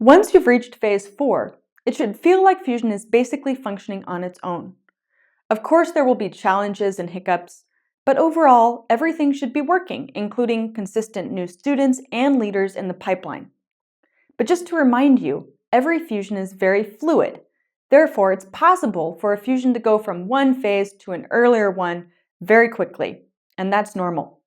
Once you've reached phase 4, it should feel like Fusion is basically functioning on its own. Of course, there will be challenges and hiccups, but overall, everything should be working, including consistent new students and leaders in the pipeline. But just to remind you, every fusion is very fluid. Therefore, it's possible for a fusion to go from one phase to an earlier one very quickly, and that's normal.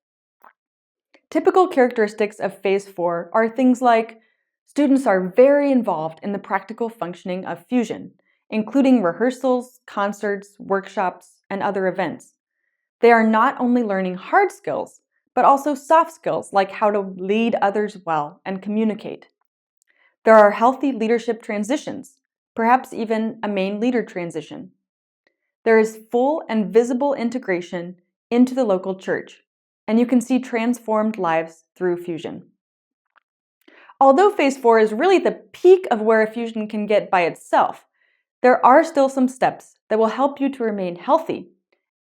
Typical characteristics of phase 4 are things like students are very involved in the practical functioning of Fusion, including rehearsals, concerts, workshops, and other events. They are not only learning hard skills, but also soft skills like how to lead others well and communicate. There are healthy leadership transitions, perhaps even a main leader transition. There is full and visible integration into the local church, and you can see transformed lives through Fusion. Although phase 4 is really the peak of where a fusion can get by itself, there are still some steps that will help you to remain healthy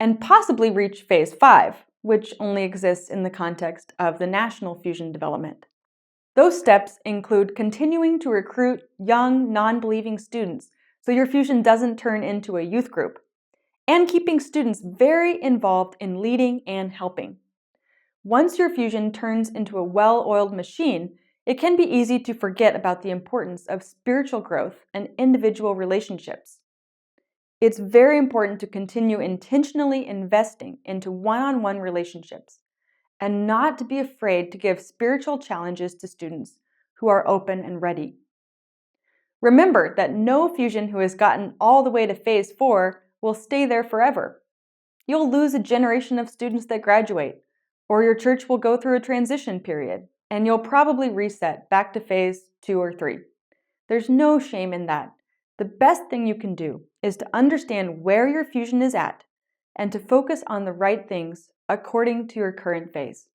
and possibly reach phase 5, which only exists in the context of the national fusion development. Those steps include continuing to recruit young, non-believing students so your fusion doesn't turn into a youth group, and keeping students very involved in leading and helping. Once your fusion turns into a well-oiled machine, it can be easy to forget about the importance of spiritual growth and individual relationships. It's very important to continue intentionally investing into one-on-one relationships and not to be afraid to give spiritual challenges to students who are open and ready. Remember that no fusion who has gotten all the way to phase 4 will stay there forever. You'll lose a generation of students that graduate, or your church will go through a transition period, and you'll probably reset back to phase 2 or 3. There's no shame in that. The best thing you can do is to understand where your fusion is at and to focus on the right things according to your current phase.